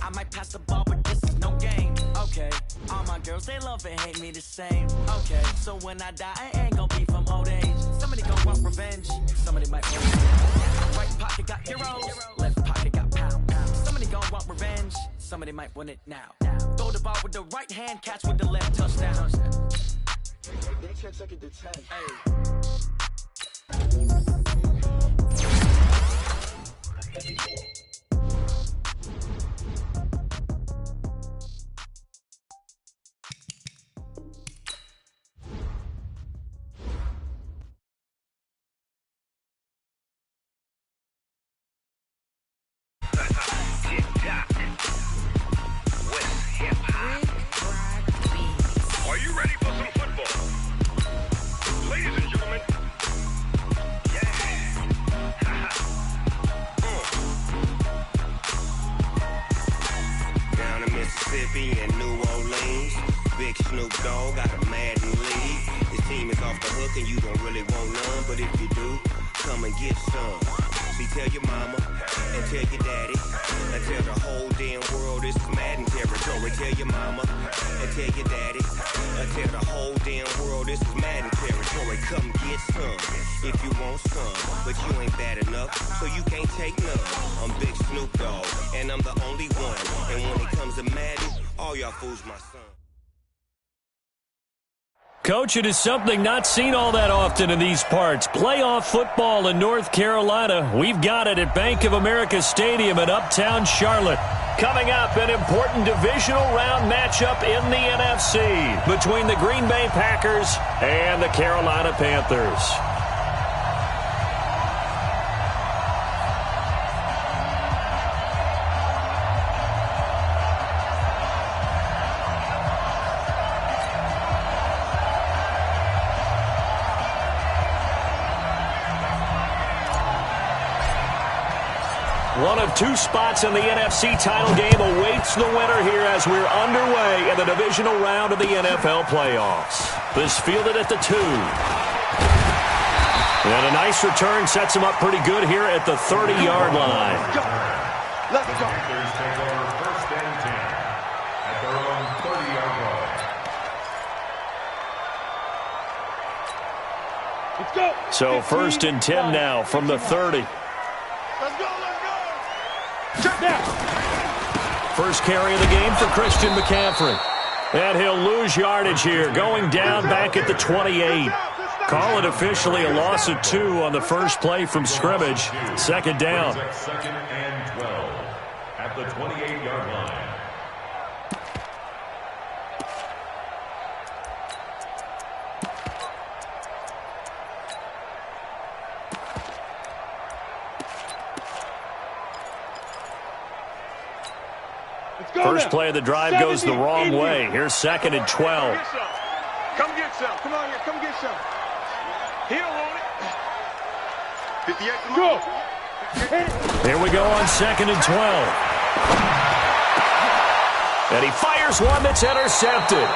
I might pass the ball, but this is no game. Okay, all my girls, they love and hate me the same. Okay, so when I die, I ain't gonna be from old age. Somebody gonna want revenge, somebody might want it. Right pocket got heroes, left pocket got pound. Somebody gonna want revenge, somebody might win it now. Throw the ball with the right hand, catch with the left, touchdown. They can't take it to 10. Are you ready for some football? Ladies and gentlemen, down in Mississippi and New Orleans, Big Snoop Dogg got a Madden league. His team is off the hook and you don't really want none, but if you do, come and get some. See, tell your mama and tell your daddy and tell the whole damn world this is Madden territory. Tell your mama and tell your daddy and tell the whole damn world this is Madden territory. Come get some if you want some, but you ain't bad enough, so you can't take none. I'm Big Snoop Dogg and I'm the only one, and when it comes to Madden, all y'all fools my son. Coach, it is something not seen all that often in these parts. Playoff football in North Carolina. We've got it at Bank of America Stadium in Uptown Charlotte. Coming up, an important divisional round matchup in the NFC between the Green Bay Packers and the Carolina Panthers. One of two spots in the NFC title game awaits the winner here as we're underway in the divisional round of the NFL playoffs. This fielded at the 2. And a nice return sets him up pretty good here at the 30-yard line. Let's go. Panthers take over first and 10 at their own 30-yard line. Let's go. So first and 10 now from the 30. Let's go. Check down. First carry of the game for Christian McCaffrey. And he'll lose yardage here, going down back at the 28. Call it officially a loss of 2 on the first play from scrimmage. Second down. Second and 12 at the 28-yard line. First play of the drive goes the wrong way. Here's second and 12. Come get some. Come on here. Come get some. He'll want it. 58. Go. Here we go on second and 12. And he fires one that's intercepted.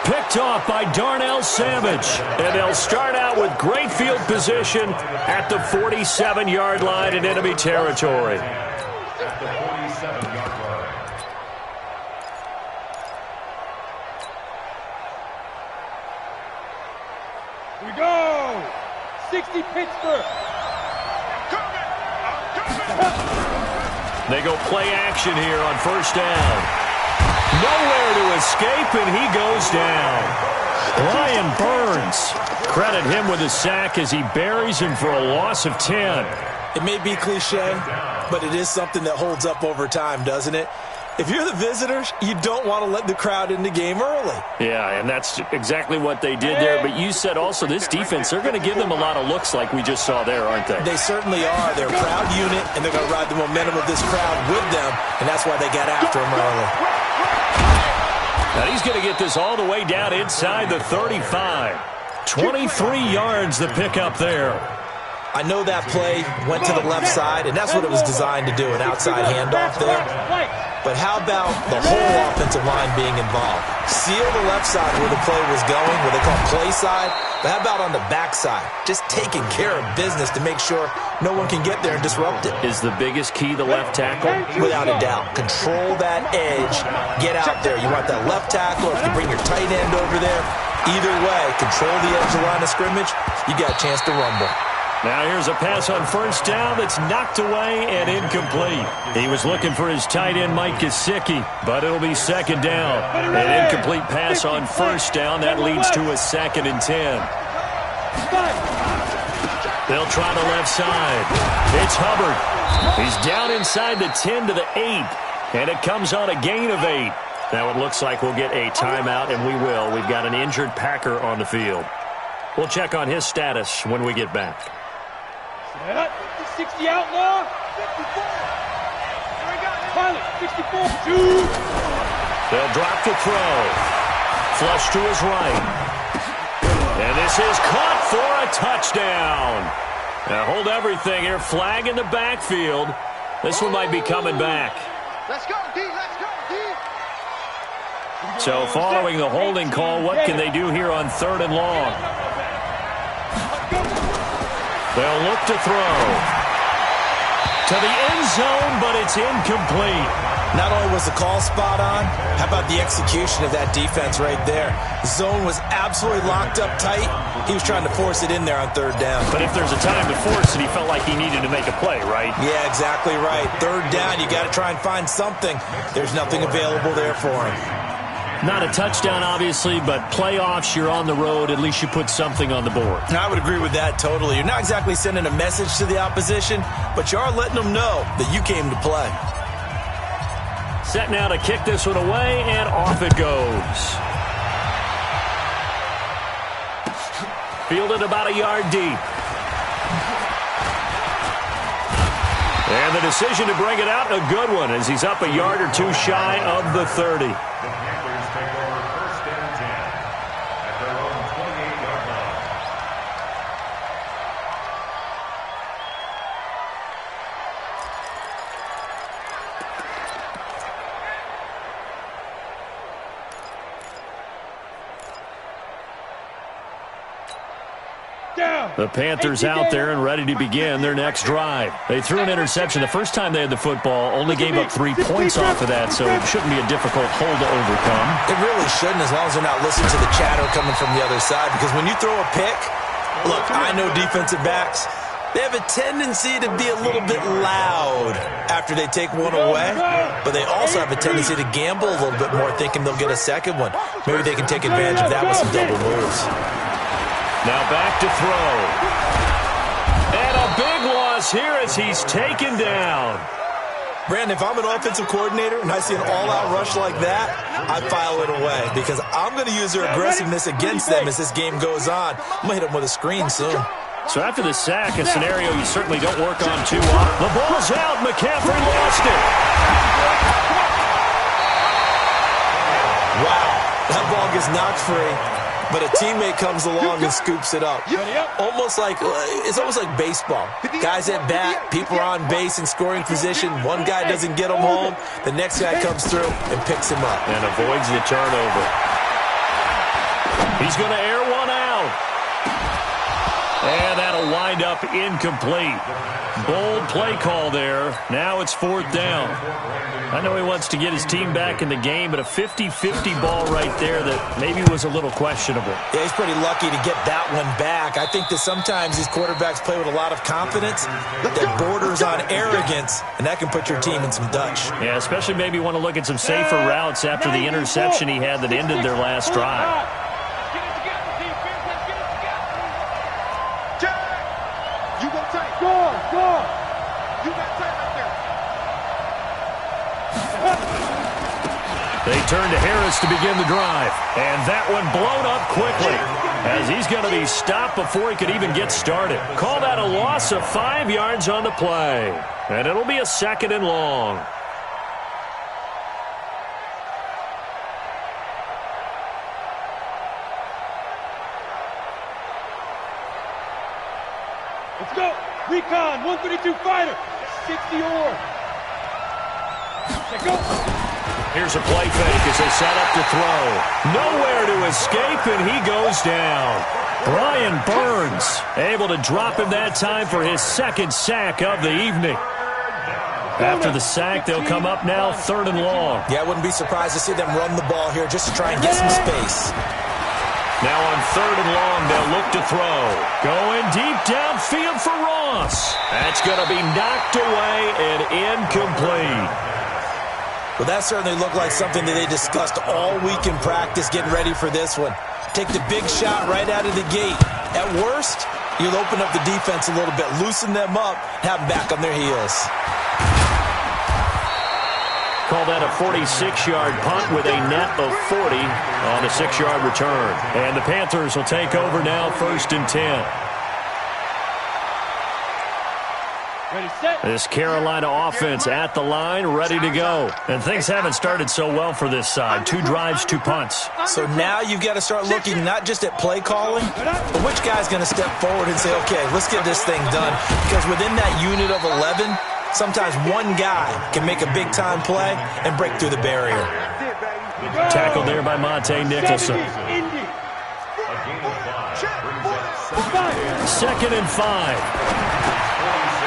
Picked off by Darnell Savage. And they'll start out with great field position at the 47-yard line in enemy territory. At the 47-yard line. We go. 60 Pittsburgh. They go play action here on first down. Nowhere to escape, and he goes down. Brian Burns. Credit him with a sack as he buries him for a loss of 10. It may be cliche, but it is something that holds up over time, doesn't it? If you're the visitors, you don't want to let the crowd in the game early. Yeah, and that's exactly what they did there. But you said also this defense, they're going to give them a lot of looks like we just saw there, aren't they? They certainly are. They're a proud unit, and they're going to ride the momentum of this crowd with them, and that's why they got after him early. Now he's going to get this all the way down inside the 35. 23 yards the pickup there. I know that play went to the left side, and that's what it was designed to do, an outside handoff there. But how about the whole offensive line being involved? Seal the left side where the play was going, what they call play side, but how about on the back side? Just taking care of business to make sure no one can get there and disrupt it. Is the biggest key the left tackle? Without a doubt. Control that edge. Get out there. You want that left tackle, or if you bring your tight end over there, either way, control the edge of the line of scrimmage, you got a chance to rumble. Now here's a pass on first down that's knocked away and incomplete. He was looking for his tight end, Mike Gesicki, but it'll be second down. An incomplete pass on first down. That leads to a 2nd and 10. They'll try the left side. It's Hubbard. He's down inside the 10 to the 8, and it comes on a gain of 8. Now it looks like we'll get a timeout, and we will. We've got an injured Packer on the field. We'll check on his status when we get back. 60 out now. 54. Pilot, 64. Shoot. They'll drop the throw. Flush to his right. And this is caught for a touchdown. Now hold everything here. Flag in the backfield. This one might be coming back. Let's go, D. Let's go, D. So following the holding call, what can they do here on 3rd and long? They'll look to throw. To the end zone, but it's incomplete. Not only was the call spot on, how about the execution of that defense right there? The zone was absolutely locked up tight. He was trying to force it in there on 3rd down. But if there's a time to force it, he felt like he needed to make a play, right? Yeah, exactly right. 3rd down, you got to try and find something. There's nothing available there for him. Not a touchdown, obviously, but playoffs, you're on the road. At least you put something on the board. I would agree with that totally. You're not exactly sending a message to the opposition, but you are letting them know that you came to play. Set now to kick this one away, and off it goes. Fielded about a yard deep. And the decision to bring it out, a good one, as he's up a yard or two shy of the 30. The Panthers out there and ready to begin their next drive. They threw an interception the first time they had the football, only gave up 3 points off of that, so it shouldn't be a difficult hole to overcome. It really shouldn't, as long as they're not listening to the chatter coming from the other side, because when you throw a pick, look, I know defensive backs, they have a tendency to be a little bit loud after they take one away, but they also have a tendency to gamble a little bit more, thinking they'll get a second one. Maybe they can take advantage of that with some double moves. Now back to throw. And a big loss here as he's taken down. Brandon, if I'm an offensive coordinator and I see an all-out rush like that, I file it away because I'm going to use their aggressiveness against them as this game goes on. I'm going to hit them with a screen soon. So after the sack, a scenario you certainly don't work on too often. The ball's out. McCaffrey lost it. Wow, that ball gets knocked free, but a teammate comes along and scoops it up. It's almost like baseball. Guys at bat, people are on base in scoring position. One guy doesn't get him home. The next guy comes through and picks him up. And avoids the turnover. He's going to air one out. And that'll wind up incomplete. Bold play call there. Now it's 4th down. I know he wants to get his team back in the game, but a 50-50 ball right there that maybe was a little questionable. Yeah, he's pretty lucky to get that one back. I think that sometimes these quarterbacks play with a lot of confidence that borders on arrogance, and that can put your team in some Dutch. Yeah, especially maybe want to look at some safer routes after the interception he had that ended their last drive. They turn to Harris to begin the drive. And that one blown up quickly as he's going to be stopped before he could even get started. Call that a loss of 5 yards on the play. And it'll be a 2nd and long. Let's go. Recon, 132 fighter. 60 or. Check go. Here's a play fake as they set up to throw. Nowhere to escape, and he goes down. Brian Burns able to drop him that time for his second sack of the evening. After the sack, they'll come up now 3rd and long. Yeah, I wouldn't be surprised to see them run the ball here just to try and get some space. Now on 3rd and long, they'll look to throw. Going deep downfield for Ross. That's going to be knocked away and incomplete. Well, that certainly looked like something that they discussed all week in practice getting ready for this one. Take the big shot right out of the gate. At worst, you'll open up the defense a little bit, loosen them up, have them back on their heels. Call that a 46-yard punt with a net of 40 on a 6-yard return. And the Panthers will take over now 1st and 10. Ready, set. This Carolina offense at the line, ready to go. And things haven't started so well for this side. 2 drives, 2 punts. So now you've got to start looking not just at play calling, but which guy's going to step forward and say, okay, let's get this thing done. Because within that unit of 11, sometimes one guy can make a big-time play and break through the barrier. Tackled there by Monte Nicholson. 2nd and 5.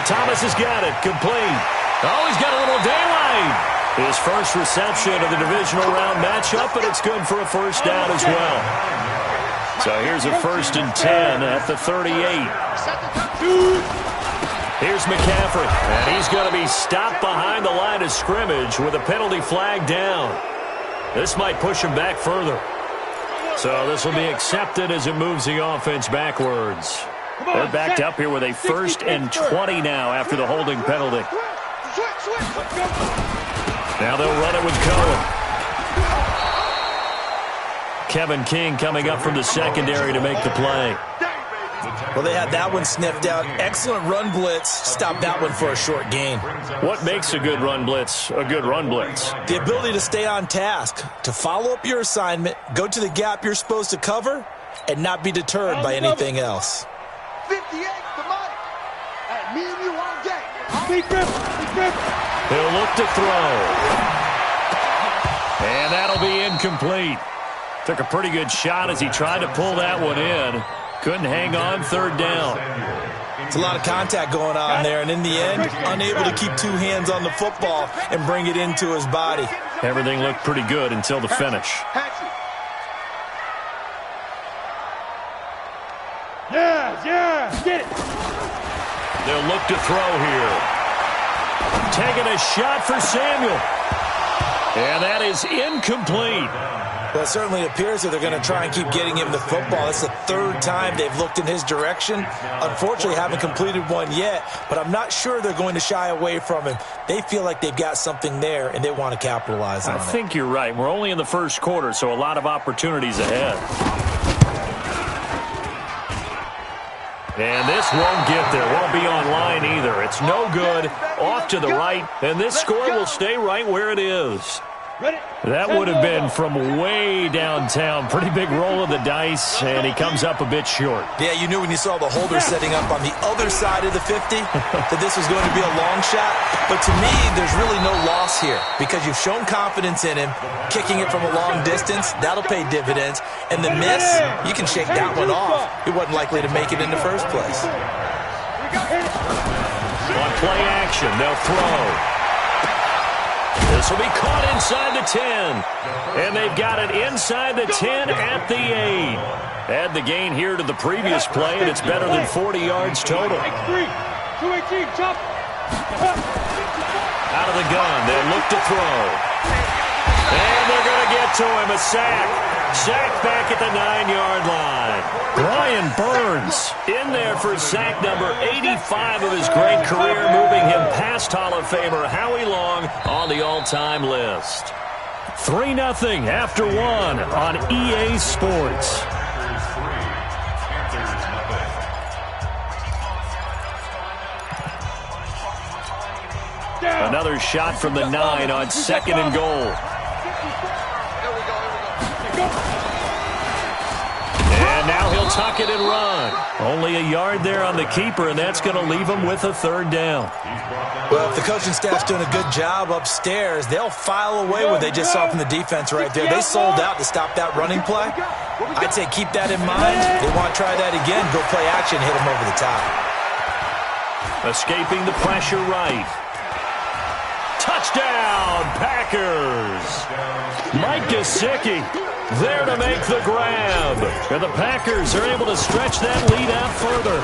Thomas has got it. Complete. Oh, he's got a little daylight. His first reception of the divisional round matchup, and it's good for a first down as well. So here's a 1st and 10 at the 38. Here's McCaffrey, and he's going to be stopped behind the line of scrimmage with a penalty flag down. This might push him back further. So this will be accepted as it moves the offense backwards. They're backed up here with a 1st and 20 now after the holding penalty. Now they'll run it with Cohen. Kevin King coming up from the secondary to make the play. Well, they had that one sniffed out. Excellent run blitz. Stopped that one for a short gain. What makes a good run blitz a good run blitz? The ability to stay on task, to follow up your assignment, go to the gap you're supposed to cover, and not be deterred by anything else. 58 to Mike. Hey, me and you all day. Big grip. He'll look to throw. And that'll be incomplete. Took a pretty good shot as he tried to pull that one in. Couldn't hang on 3rd down. It's a lot of contact going on there, and in the end, unable to keep 2 hands on the football and bring it into his body. Everything looked pretty good until the finish. Yeah, get it. They'll look to throw here. Taking a shot for Samuel. And that is incomplete. Well, it certainly appears that they're going to try and keep getting him the football. It's the 3rd time they've looked in his direction. Unfortunately, haven't completed one yet, but I'm not sure they're going to shy away from him. They feel like they've got something there, and they want to capitalize on it. I think you're right. We're only in the 1st quarter, so a lot of opportunities ahead. And this won't get there. Won't be on line either. It's no good. Off to the right, and this score will stay right where it is. That would have been from way downtown. Pretty big roll of the dice, and he comes up a bit short. Yeah, you knew when you saw the holder setting up on the other side of the 50 that this was going to be a long shot. But to me, there's really no loss here because you've shown confidence in him. Kicking it from a long distance, that'll pay dividends. And the miss, you can shake that one off. He wasn't likely to make it in the first place. On play action, they'll throw. This will be caught inside the 10. And they've got it inside the 10 at the 8. Add the gain here to the previous play, and it's better than 40 yards total. X3, 218, chop. Out of the gun, they'll look to throw. And they're going to get to him, a sack. Sack back at the 9-yard line. Brian Burns in there for sack number 85 of his great career, moving him past Hall of Famer Howie Long on the all-time list. 3-0 after 1 on EA Sports. Another shot from the 9 on 2nd and goal. And And now he'll tuck it and run. Only a yard there on the keeper, and that's going to leave him with a third down. Well, if the coaching staff's doing a good job upstairs, they'll file away what they just saw from the defense right there. They sold out to stop that running play. I'd say keep that in mind. They want to try that again. Go play action, hit them over the top. Escaping the pressure right. Touchdown, Packers. Mike Gesicki there to make the grab. And the Packers are able to stretch that lead out further.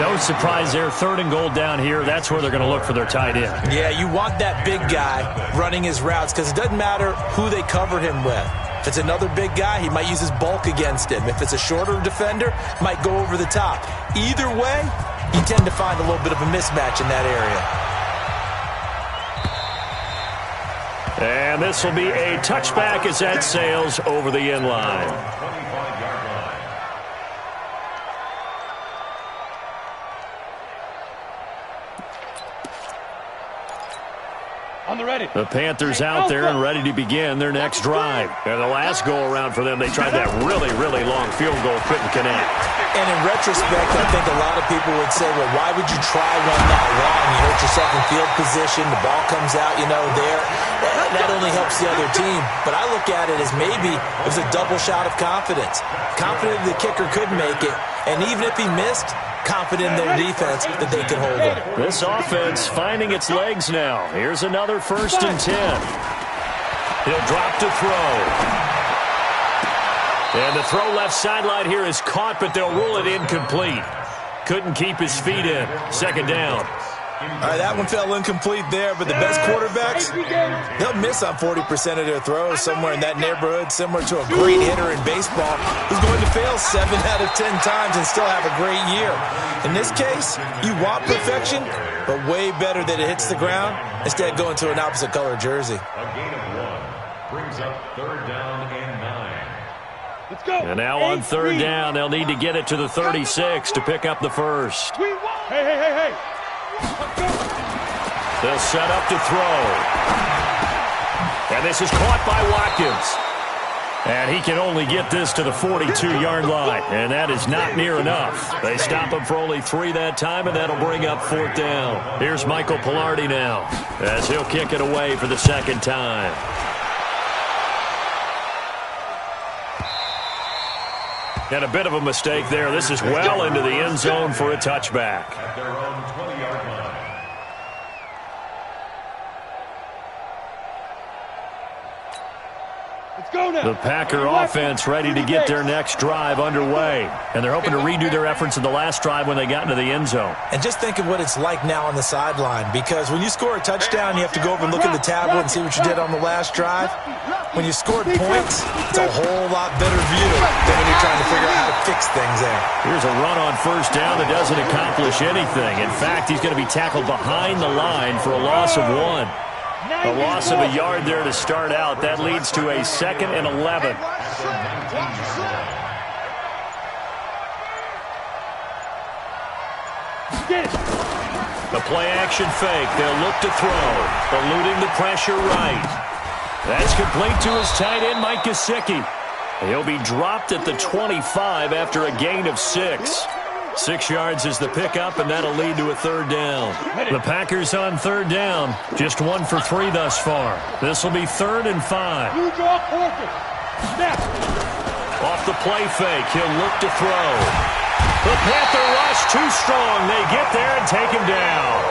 No surprise there, 3rd and goal down here. That's where they're going to look for their tight end. Yeah, you want that big guy running his routes because it doesn't matter who they cover him with. If it's another big guy, he might use his bulk against him. If it's a shorter defender, might go over the top. Either way, you tend to find a little bit of a mismatch in that area. And this will be a touchback as that sails over the end line. On the ready. The Panthers out there and ready to begin their next drive. And the last go-around for them, they tried that really, really long field goal, couldn't connect. And in retrospect, I think a lot of people would say, well, why would you try one that long? You hurt yourself in field position, the ball comes out, there. That only helps the other team. But I look at it as maybe it was a double shot of confidence. Confident the kicker could make it, and even if he missed, confident in their defense that they could hold him. This offense finding its legs now. Here's another 1st and 10. He'll drop to throw. And the throw left sideline here is caught, but they'll rule it incomplete. Couldn't keep his feet in. 2nd down. All right, that one fell incomplete there, but the best quarterbacks, they'll miss on 40% of their throws somewhere in that neighborhood, similar to a great hitter in baseball who's going to fail 7 out of 10 times and still have a great year. In this case, you want perfection, but way better that it hits the ground instead of going to an opposite color jersey. A gain of 1 brings up 3rd down and 9. Let's go. And now on 3rd down, they'll need to get it to the 36 to pick up the first. Hey. They'll set up to throw. And this is caught by Watkins. And he can only get this to the 42-yard line. And that is not near enough. They stop him for only 3 that time, and that'll bring up 4th down. Here's Michael Pilardi now as he'll kick it away for the 2nd time. And a bit of a mistake there. This is well into the end zone for a touchback. At their own 20-yard line. The Packer offense ready to get their next drive underway. And they're hoping to redo their efforts in the last drive when they got into the end zone. And just think of what it's like now on the sideline, because when you score a touchdown, you have to go over and look at the tablet and see what you did on the last drive. When you scored points, it's a whole lot better view than when you're trying to figure out how to fix things there. Here's a run on 1st down that doesn't accomplish anything. In fact, he's going to be tackled behind the line for a loss of 1. A loss of a yard there to start out. That leads to a 2nd and 11. The play-action fake. They'll look to throw. Eluding the pressure right. That's complete to his tight end, Mike Gesicki. He'll be dropped at the 25 after a gain of 6. 6 yards is the pickup, and that'll lead to a 3rd down. The Packers on 3rd down. Just 1 for 3 thus far. This will be 3rd and 5. Off the play fake, he'll look to throw. The Panther rush too strong. They get there and take him down.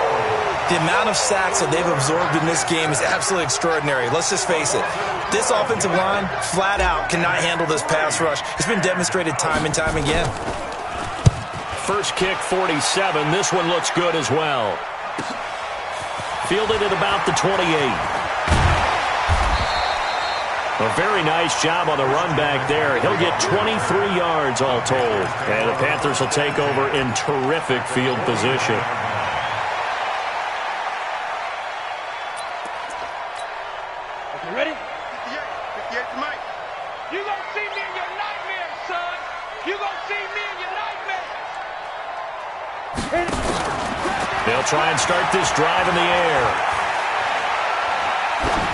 The amount of sacks that they've absorbed in this game is absolutely extraordinary. Let's just face it. This offensive line, flat out, cannot handle this pass rush. It's been demonstrated time and time again. First kick, 47. This one looks good as well. Fielded at about the 28. A very nice job on the run back there. He'll get 23 yards all told. And the Panthers will take over in terrific field position. You ready? Yeah, Mike. You gonna see me in your nightmares, son. You gonna see me in your nightmares. They'll try and start this drive in the air.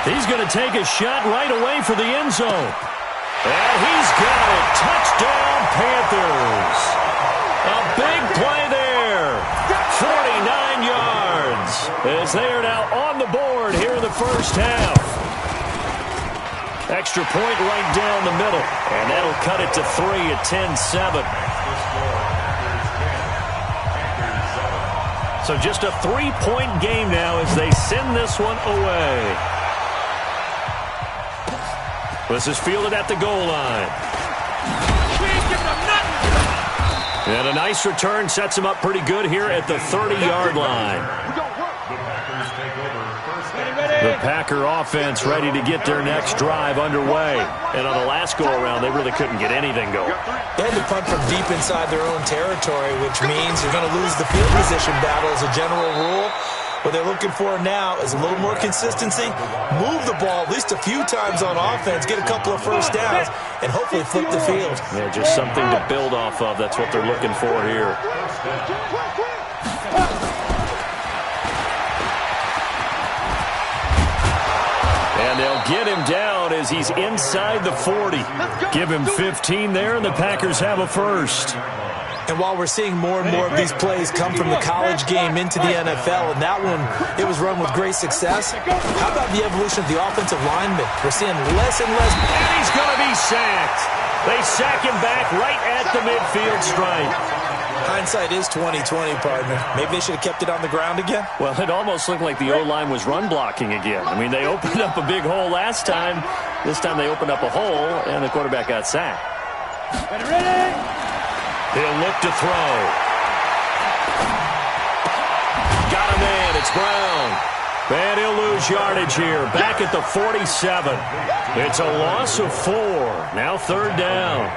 He's going to take a shot right away for the end zone. And he's got it. Touchdown, Panthers. A big play there. 49 yards as they are now on the board here in the first half. Extra point right down the middle. And that'll cut it to 3 at 10-7. So just a 3-point game now as they send this one away. This is fielded at the goal line. And a nice return sets him up pretty good here at the 30-yard line. The Packer offense ready to get their next drive underway. And on the last go-around, they really couldn't get anything going. They had to punt from deep inside their own territory, which means you're going to lose the field position battle as a general rule. What they're looking for now is a little more consistency, move the ball at least a few times on offense, get a couple of first downs, and hopefully flip the field. Yeah, just something to build off of. That's what they're looking for here. And they'll get him down as he's inside the 40. Give him 15 there, and the Packers have a first. And while we're seeing more and more of these plays come from the college game into the NFL, and that one, it was run with great success, how about the evolution of the offensive lineman? We're seeing less and less. And he's going to be sacked. They sack him back right at the midfield stripe. Hindsight is 20/20, partner. Maybe they should have kept it on the ground again. Well, it almost looked like the O-line was run blocking again. I mean, they opened up a big hole last time. This time they opened up a hole, and the quarterback got sacked. Ready? He'll look to throw. Got a man. It's Brown. And he'll lose yardage here. Back at the 47. It's a loss of 4. Now third down.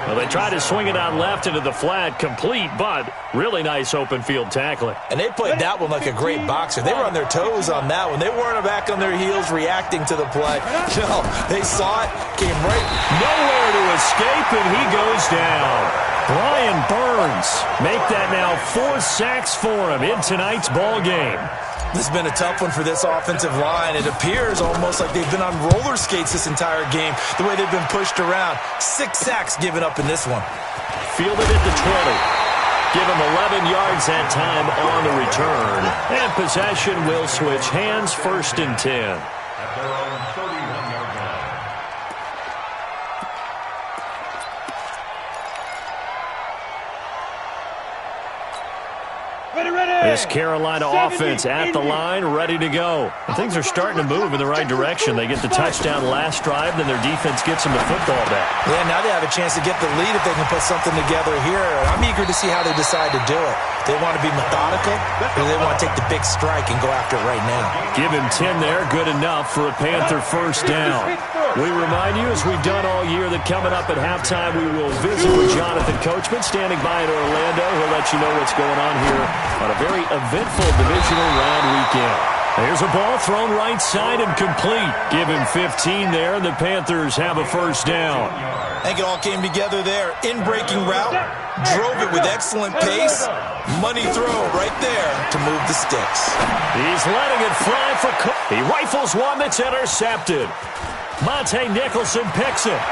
Well, they tried to swing it out left into the flat, complete, but really nice open field tackling. And they played that one like a great boxer. They were on their toes on that one. They weren't back on their heels reacting to the play. No, they saw it, came right. Nowhere to escape, and he goes down. Brian Burns make that now 4 sacks for him in tonight's ball game. This has been a tough one for this offensive line. It appears almost like they've been on roller skates this entire game, the way they've been pushed around. 6 sacks given up in this one. Fielded at the 20. Give him 11 yards that time on the return. And possession will switch hands, 1st and 10. This Carolina offense at the line, ready to go. And things are starting to move in the right direction. They get the touchdown last drive, then their defense gets them the football back. Yeah, now they have a chance to get the lead if they can put something together here. I'm eager to see how they decide to do it. They want to be methodical, or they want to take the big strike and go after it right now. Give him 10 there, good enough for a Panther first down. We remind you, as we've done all year, that coming up at halftime, we will visit with Jonathan Coachman, standing by in Orlando. He'll let you know what's going on here on a very eventful divisional round weekend. There's a ball thrown right side and complete. Give him 15 there, and the Panthers have a first down. I think it all came together there. In-breaking route, drove it with excellent pace. Money throw right there to move the sticks. He's letting it fly for Cook. He rifles one that's intercepted. Monte Nicholson picks it.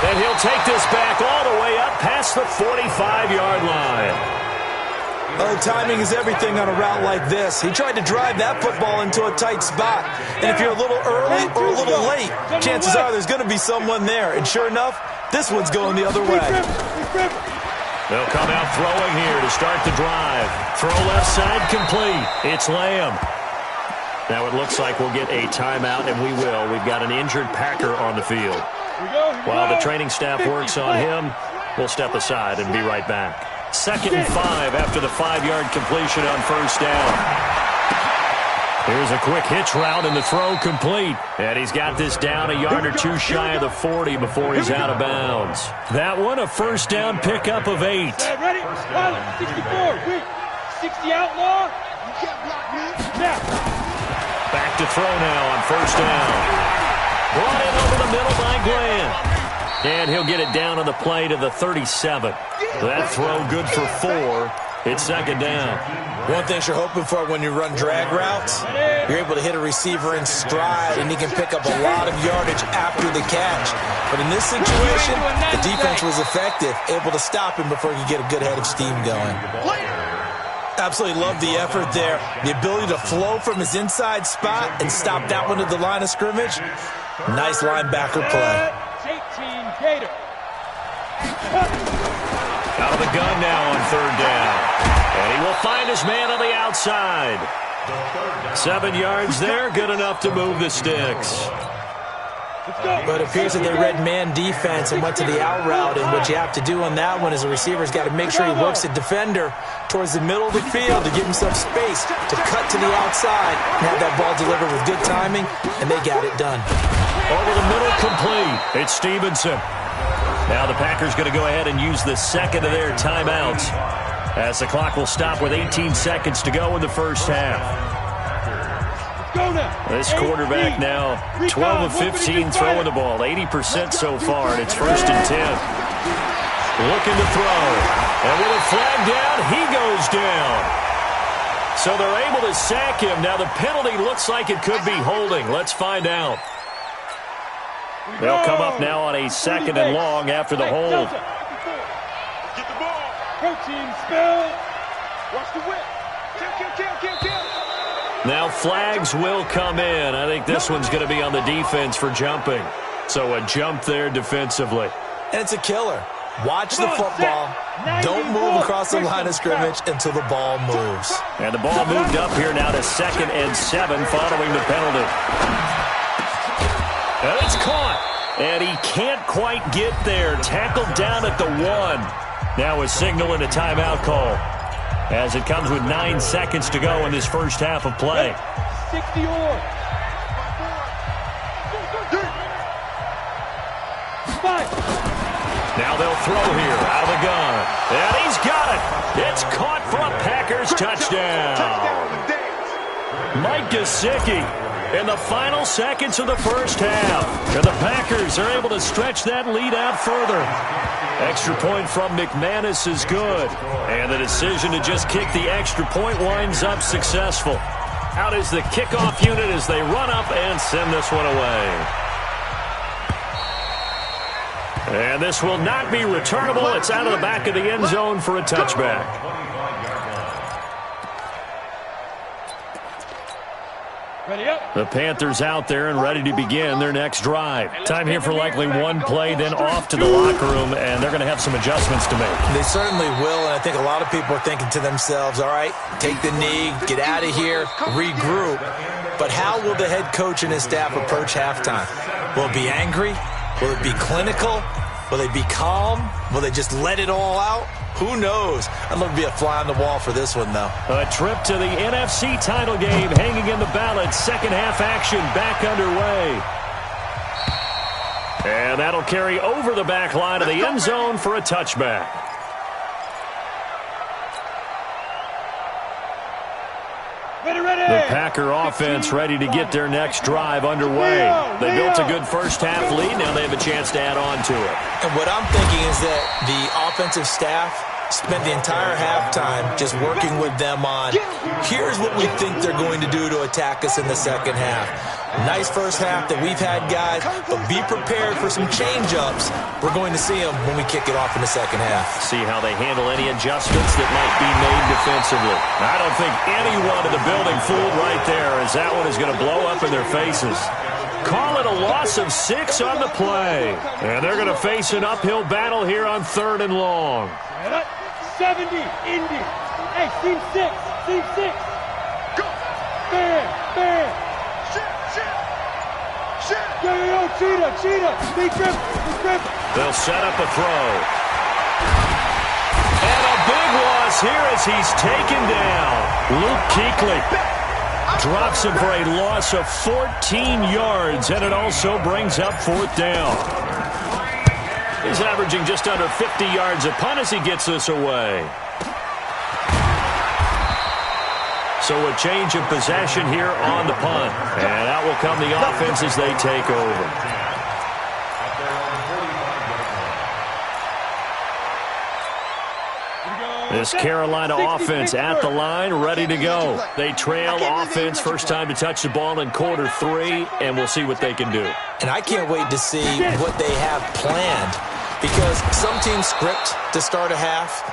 And he'll take this back all the way up past the 45-yard line. Oh, timing is everything on a route like this. He tried to drive that football into a tight spot. And if you're a little early or a little late, chances are there's going to be someone there. And sure enough, this one's going the other way. They'll come out throwing here to start the drive. Throw left side complete. It's Lamb. Now it looks like we'll get a timeout, and we will. We've got an injured Packer on the field. While the training staff works on him, we'll step aside and be right back. 2nd and 5 after the 5-yard completion on first down. Here's a quick hitch route and the throw complete. And he's got this down a yard or two shy of the 40 before he's out of bounds. That one, a first down pickup of 8. Ready? 64. Wait. 60 outlaw. You can't block me. Now. Back to throw now on first down. Brought in over the middle by Glenn. And he'll get it down on the play to the 37. That throw good for 4. It's 2nd down. One thing you're hoping for when you run drag routes, You're able to hit a receiver in stride, and he can pick up a lot of yardage after the catch. But in this situation, the defense was effective, able to stop him before he could get a good head of steam going. Absolutely love the effort there. The ability to flow from his inside spot and stop that one at the line of scrimmage. Nice linebacker play. 18 Gator. Out of the gun now on third down. And he will find his man on the outside. 7 yards there, good enough to move the sticks. But it appears that they read man defense and went to the out route, and what you have to do on that one is a receiver's got to make sure he works the defender towards the middle of the field to give himself space to cut to the outside and have that ball delivered with good timing, and they got it done. Over the middle, complete. It's Stevenson. Now the Packers going to go ahead and use the second of their timeouts as the clock will stop with 18 seconds to go in the first half. This quarterback now 12 of 15 throwing the ball, 80% so far, and it's 1st and 10. Looking to throw, and with a flag down, he goes down. So they're able to sack him. Now the penalty looks like it could be holding. Let's find out. They'll come up now on a 2nd and long after the hold. Get the ball. Protein spill. Watch the whip. Kill. Now flags will come in. I think this one's going to be on the defense for jumping. So a jump there defensively. And it's a killer. Watch the football. Don't move across the line of scrimmage until the ball moves. And the ball moved up here now to 2nd and 7 following the penalty. And it's caught. And he can't quite get there. Tackled down at the 1. Now a signal and a timeout call, as it comes with 9 seconds to go in this first half of play. 60 or. 5. Now they'll throw here out of the gun. And he's got it. It's caught for a Packers touchdown. Mike Gesicki in the final seconds of the first half. And the Packers are able to stretch that lead out further. Extra point from McManus is good. And the decision to just kick the extra point winds up successful. Out is the kickoff unit as they run up and send this one away. And this will not be returnable. It's out of the back of the end zone for a touchback. The Panthers out there and ready to begin their next drive. Time here for likely one play, then off to the locker room, and they're going to have some adjustments to make. They certainly will, and I think a lot of people are thinking to themselves, all right, take the knee, get out of here, regroup. But how will the head coach and his staff approach halftime? Will it be angry? Will it be clinical? Will they be calm? Will they just let it all out? Who knows? I'd love to be a fly on the wall for this one, though. A trip to the NFC title game hanging in the balance. Second half action back underway. And that'll carry over the back line of the end zone for a touchback. The Packer offense ready to get their next drive underway. They built a good first half lead. Now they have a chance to add on to it. And what I'm thinking is that the offensive staff spent the entire halftime just working with them on, here's what we think they're going to do to attack us in the second half. Nice first half that we've had, guys, but be prepared for some change-ups. We're going to see them when we kick it off in the second half. See how they handle any adjustments that might be made defensively. I don't think anyone in the building fooled right there, as that one is going to blow up in their faces. Call it a loss of 6 on the play. And they're going to face an uphill battle here on 3rd and long. 70, Indy. Hey, team 6. Go. Bam. Yo, cheetah. Big grip. They'll set up a throw. And a big loss here as he's taken down. Luke Kuechly drops him for a loss of 14 yards, and it also brings up 4th down. He's averaging just under 50 yards a punt as he gets this away. So a change of possession here on the punt. And out will come the offense as they take over. This Carolina offense at the line, ready to go. They trail offense, first time to touch the ball in quarter 3, and we'll see what they can do. And I can't wait to see what they have planned, because some teams script to start a half.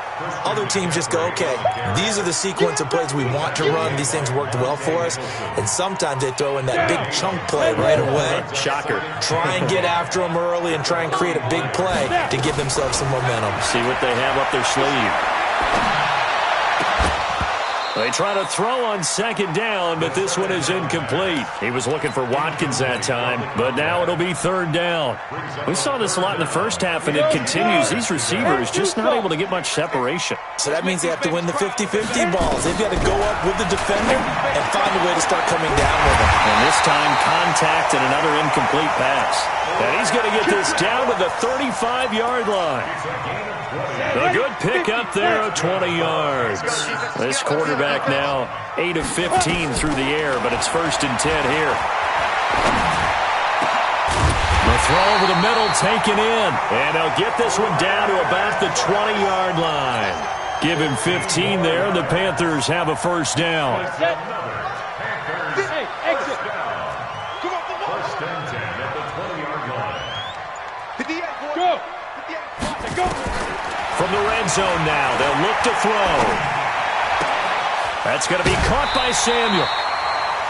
Other teams just go, okay, these are the sequence of plays we want to run. These things worked well for us. And sometimes they throw in that big chunk play right away. Shocker. Try and get after them early and try and create a big play to give themselves some momentum. See what they have up their sleeve. They try to throw on second down, but this one is incomplete. He was looking for Watkins that time, but now it'll be third down. We saw this a lot in the first half, and it continues. These receivers just not able to get much separation. So that means they have to win the 50-50 balls. They've got to go up with the defender and find a way to start coming down with him. And this time, contact and another incomplete pass. And he's going to get this down to the 35-yard line. A good pick up there of 20 yards. This quarterback now 8 of 15 through the air, but it's 1st and 10 here. The throw over the middle taken in, and they'll get this one down to about the 20-yard line. Give him 15 there, and the Panthers have a first down. Hey, exit. First and 10 at the 20-yard line. Go. Go. From the red zone now, they'll look to throw. That's going to be caught by Samuel.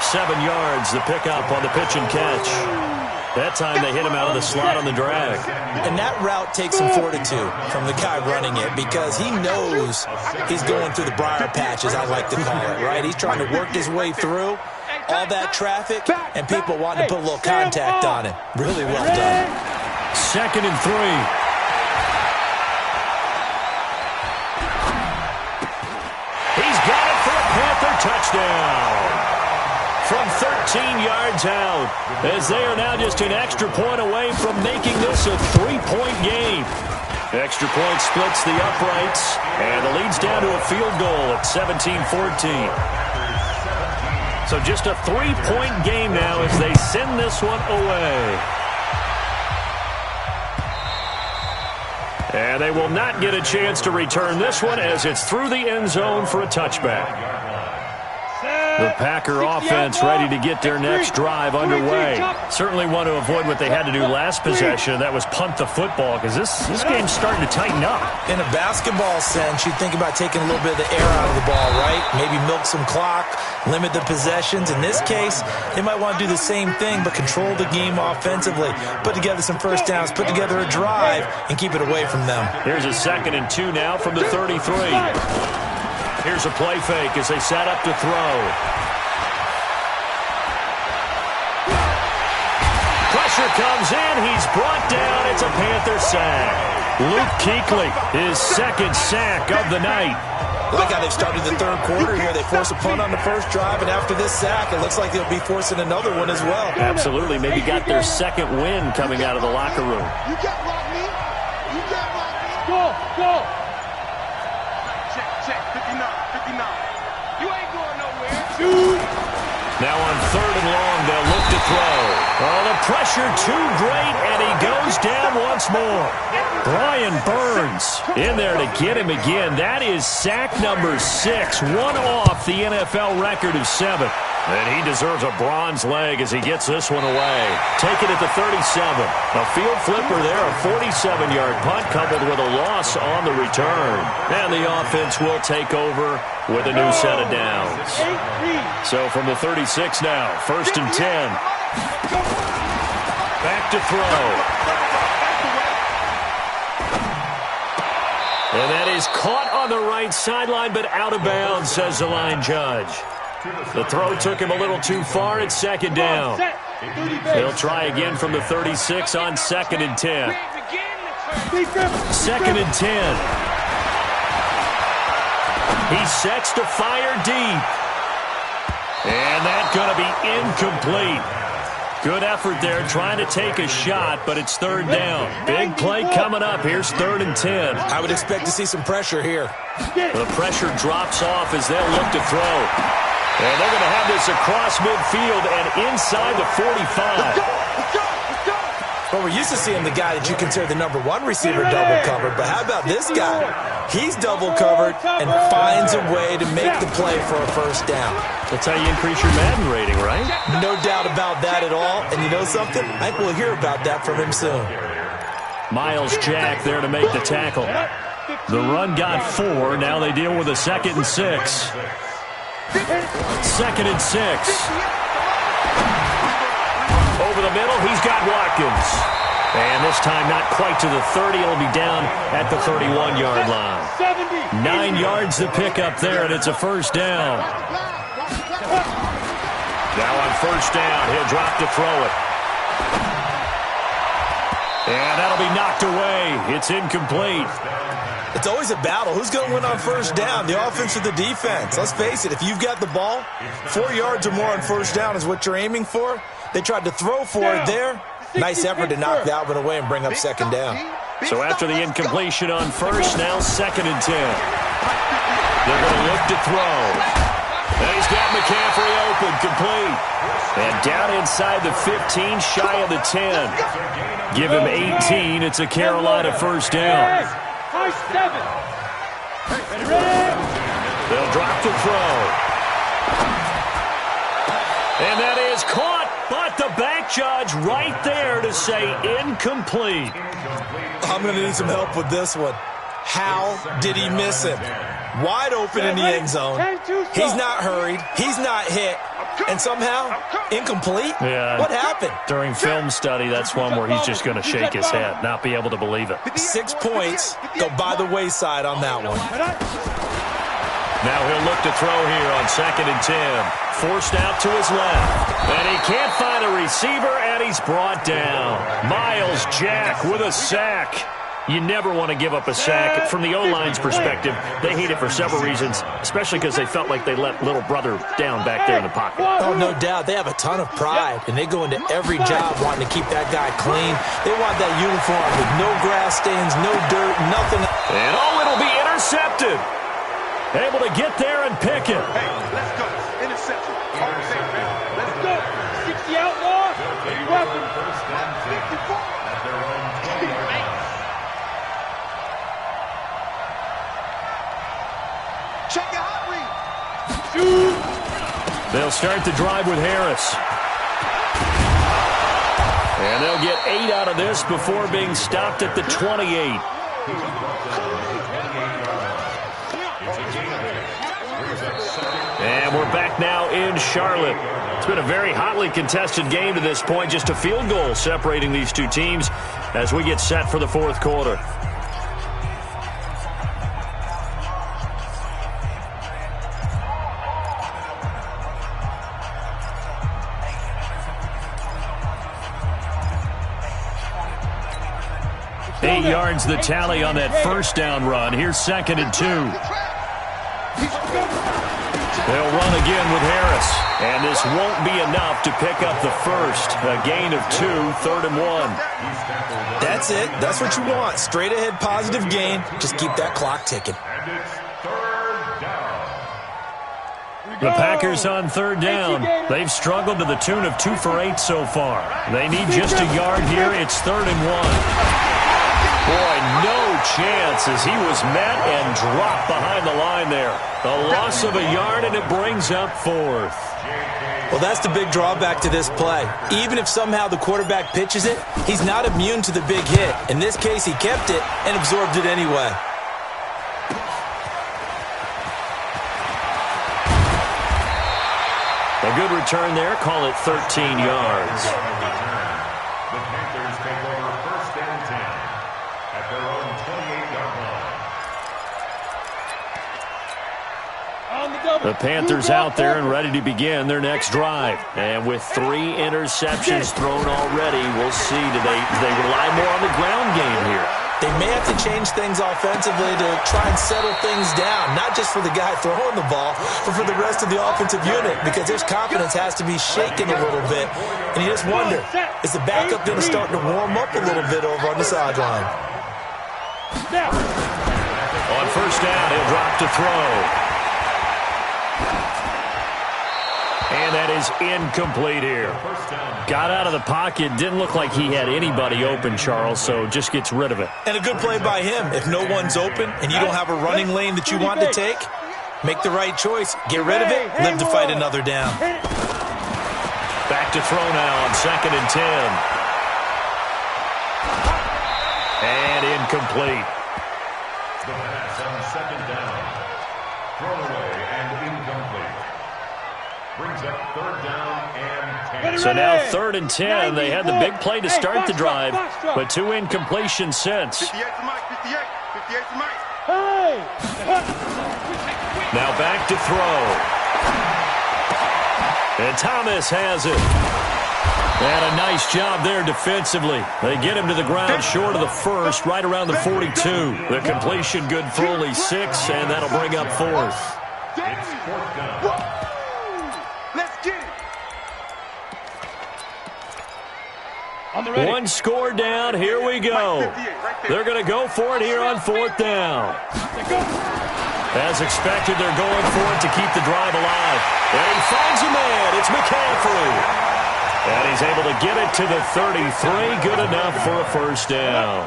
7 yards, the pickup on the pitch and catch. That time they hit him out of the slot on the drag. And that route takes some fortitude from the guy running it, because he knows he's going through the briar patches, I like to call it, right? He's trying to work his way through all that traffic, and people wanting to put a little contact on him. Really well done. 2nd and 3. He's got it for a Panther touchdown. From 13 yards out, as they are now just an extra point away from making this a 3-point game. Extra point splits the uprights, and the lead's down to a field goal at 17-14. So just a 3-point game now as they send this one away. And they will not get a chance to return this one as it's through the end zone for a touchback. The Packer offense ready to get their next drive underway. Certainly want to avoid what they had to do last possession. That was punt the football, because this game's starting to tighten up. In a basketball sense, you think about taking a little bit of the air out of the ball, right? Maybe milk some clock, limit the possessions. In this case, they might want to do the same thing, but control the game offensively. Put together some first downs, put together a drive, and keep it away from them. Here's a 2nd and 2 now from the 33. Here's a play fake as they set up to throw. Pressure comes in. He's brought down. It's a Panther sack. Luke Kuechly, his 2nd sack of the night. I like how they've started the 3rd quarter here. They force a punt on the first drive, and after this sack, it looks like they'll be forcing another one as well. Absolutely. Maybe got their 2nd win coming out of the locker room. You can't block me. You can't block me. Go. Check. 59. You ain't going nowhere. Shoot. Now on 3rd and long, they'll look to throw. Oh, the pressure too great, and he goes down once more. Brian Burns in there to get him again. That is sack number 6, one off the NFL record of 7. And he deserves a bronze leg as he gets this one away. Take it at the 37. A field flipper there, a 47-yard punt coupled with a loss on the return. And the offense will take over with a new set of downs. So from the 36 now, 1st and 10. Back to throw. And that is caught on the right sideline, but out of bounds, says the line judge. The throw took him a little too far. It's 2nd down. They'll try again from the 36 on 2nd and 10. 2nd and 10. He sets to fire deep. And that's going to be incomplete. Good effort there trying to take a shot, but it's 3rd down. Big play coming up. Here's 3rd and 10. I would expect to see some pressure here. The pressure drops off as they'll look to throw. And they're going to have this across midfield and inside the 45. Well, we're used to seeing the guy that you consider the number one receiver double covered, but how about this guy? He's double covered and finds a way to make the play for a first down. That's how you increase your Madden rating, right? No doubt about that at all. And you know something? I think we'll hear about that from him soon. Miles Jack there to make the tackle. The run got 4. Now they deal with a 2nd and 6. 2nd and 6. Over the middle, he's got Watkins. And this time not quite to the 30. It'll be down at the 31-yard line. 9 yards to pick up there, and it's a first down. Now on first down, he'll drop to throw it. And that'll be knocked away. It's incomplete. It's always a battle. Who's going to win on first down, the offense or the defense? Let's face it, if you've got the ball, 4 yards or more on first down is what you're aiming for. They tried to throw for it there. Nice effort to knock that one away and bring up second down. So after the incompletion on first, now 2nd and 10. They're going to look to throw. And he's got McCaffrey open, complete. And down inside the 15, shy of the 10. Give him 18. It's a Carolina first down. High 7. They'll drop to throw. And that is caught, but the back judge right there to say incomplete. I'm going to need some help with this one. How did he miss him? Wide open in the end zone. He's not hurried. He's not hit. And somehow, incomplete? Yeah. What happened? During film study, that's one where he's just going to shake his head, not be able to believe it. 6 points go by the wayside on that one. Now he'll look to throw here on 2nd and 10. Forced out to his left. And he can't find a receiver, and he's brought down. Miles Jack with a sack. You never want to give up a sack. From the O-line's perspective, they hate it for several reasons, especially because they felt like they let little brother down back there in the pocket. Oh, no doubt. They have a ton of pride, and they go into every job wanting to keep that guy clean. They want that uniform with no grass stains, no dirt, nothing. And it'll be intercepted. Able to get there and pick it. Hey, let's go. Interception. Let's go. 60 outlaw. Weapon. 54. Check your hot read. They'll start the drive with Harris. And they'll get 8 out of this before being stopped at the 28. And we're back now in Charlotte. It's been a very hotly contested game to this point. Just a field goal separating these two teams as we get set for the fourth quarter. Eight yards the tally on that first down run. Here's 2nd and 2. They'll run again with Harris. And this won't be enough to pick up the first. A gain of 2, 3rd and 1. That's it. That's what you want. Straight ahead positive gain. Just keep that clock ticking. The Packers on 3rd down. They've struggled to the tune of 2 for 8 so far. They need just a yard here. It's 3rd and 1. Boy, no chance as he was met and dropped behind the line there. A loss of a yard, and it brings up 4th. Well, that's the big drawback to this play. Even if somehow the quarterback pitches it, he's not immune to the big hit. In this case, he kept it and absorbed it anyway. A good return there. Call it 13 yards. The Panthers take over 1st and 10 at their own 28-yard line. The Panthers out there and ready to begin their next drive. And with 3 interceptions thrown already, we'll see do they rely more on the ground game here. They may have to change things offensively to try and settle things down, not just for the guy throwing the ball, but for the rest of the offensive unit, because his confidence has to be shaken a little bit. And you just wonder, is the backup going to start to warm up a little bit over on the sideline? On first down, he'll drop to throw. And And that is incomplete here. Got out of the pocket. Didn't look like he had anybody open, Charles, so just gets rid of it. And a good play by him. If no one's open and you don't have a running lane that you want to take, make the right choice. Get rid of it. Live to fight another down. Back to throw now on 2nd and 10. And incomplete. The pass on 2nd down. Thrown away and incomplete. Brings up 3rd down and 10. So now 3rd and 10. They had the big play to start the drive, but 2 incompletions since. 58 to Mike, 58. 58 to Mike. Now back to throw. And Thomas has it. And a nice job there defensively. They get him to the ground short of the first, right around the 42. The completion good for only 6, and that'll bring up 4th. It's 4th down. Let's get it. One score down. Here we go. They're going to go for it here on 4th down. As expected, they're going for it to keep the drive alive. And he finds a man. It's McCaffrey. And he's able to get it to the 33. Good enough for a 1st down.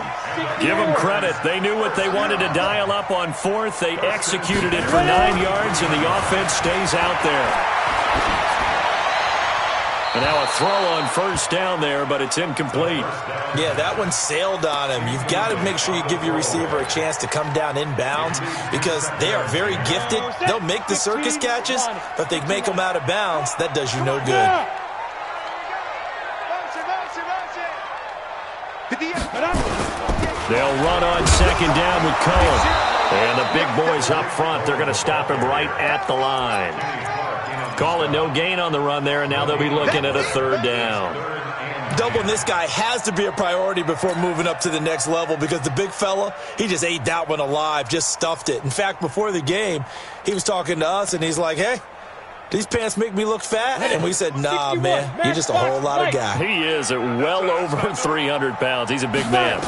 Give them credit. They knew what they wanted to dial up on 4th. They executed it for 9 yards, and the offense stays out there. And now a throw on 1st down there, but it's incomplete. Yeah, that one sailed on him. You've got to make sure you give your receiver a chance to come down inbounds because they are very gifted. They'll make the circus catches, but if they make them out of bounds, that does you no good. They'll run on 2nd down with Cohen. And the big boys up front, they're going to stop him right at the line. Call it no gain on the run there, and now they'll be looking at a 3rd down. Doubling this guy has to be a priority before moving up to the next level because the big fella, he just ate that one alive, just stuffed it. In fact, before the game, he was talking to us, and he's like, hey, these pants make me look fat? And we said, nah, man, you're just a whole lot of guy. He is at well over 300 pounds. He's a big man.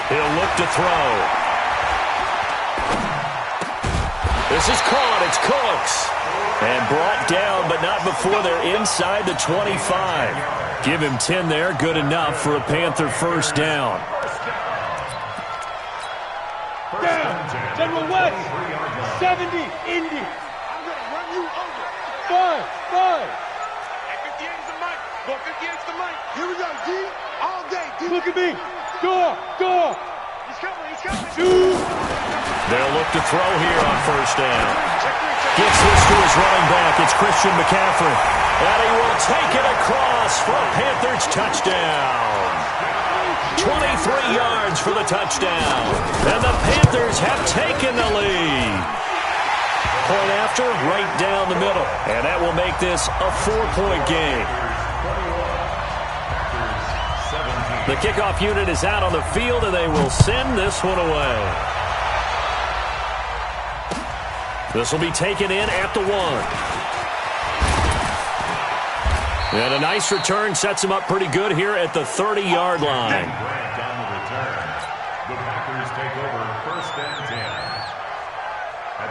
He'll look to throw. This is caught. It's Cooks. And brought down, but not before they're inside the 25. Give him 10 there. Good enough for a Panther 1st down. General West, 70, Indy. I'm going to run you over. 5. Hey, 58's the mic. Go 58's the mic. Here we go, D. All day, D. Look at me. Door. He's coming. 2. They'll look to throw here on 1st down. Gets this to his running back. It's Christian McCaffrey. And he will take it across for a Panthers touchdown. 23 yards for the touchdown. And the Panthers have taken the lead. Point after, right down the middle. And that will make this a 4-point game. The kickoff unit is out on the field, and they will send this one away. This will be taken in at the 1. And a nice return sets him up pretty good here at the 30-yard line. Down the return. The Packers take over 1st and 10.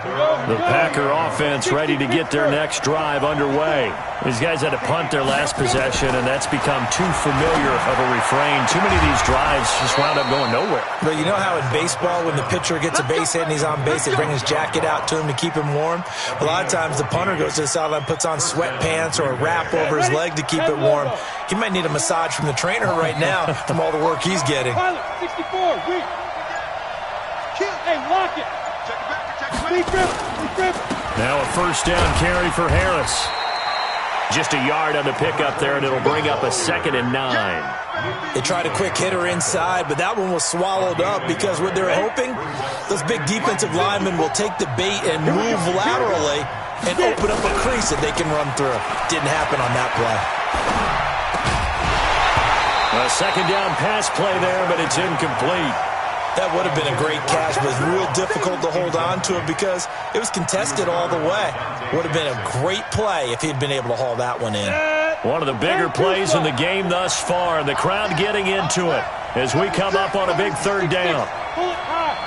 The Packer offense ready to get their next drive underway. These guys had to punt their last possession, and that's become too familiar of a refrain. Too many of these drives just wound up going nowhere. But you know how in baseball, when the pitcher gets a base hit and he's on base, they bring his jacket out to him to keep him warm? A lot of times the punter goes to the sideline, puts on sweatpants or a wrap over his leg to keep it warm. He might need a massage from the trainer right now from all the work he's getting. Pilot, 64, weak. Hey, lock it. Now a 1st down carry for Harris. Just a yard on the pickup there, and it'll bring up a 2nd and 9. They tried a quick hitter inside, but that one was swallowed up because what they're hoping, those big defensive linemen will take the bait and move laterally and open up a crease that they can run through. Didn't happen on that play. A 2nd down pass play there, but it's incomplete. That would have been a great catch, but it was real difficult to hold on to it because it was contested all the way. Would have been a great play if he'd been able to haul that one in. One of the bigger plays in the game thus far. The crowd getting into it as we come up on a big 3rd down. Pull it high.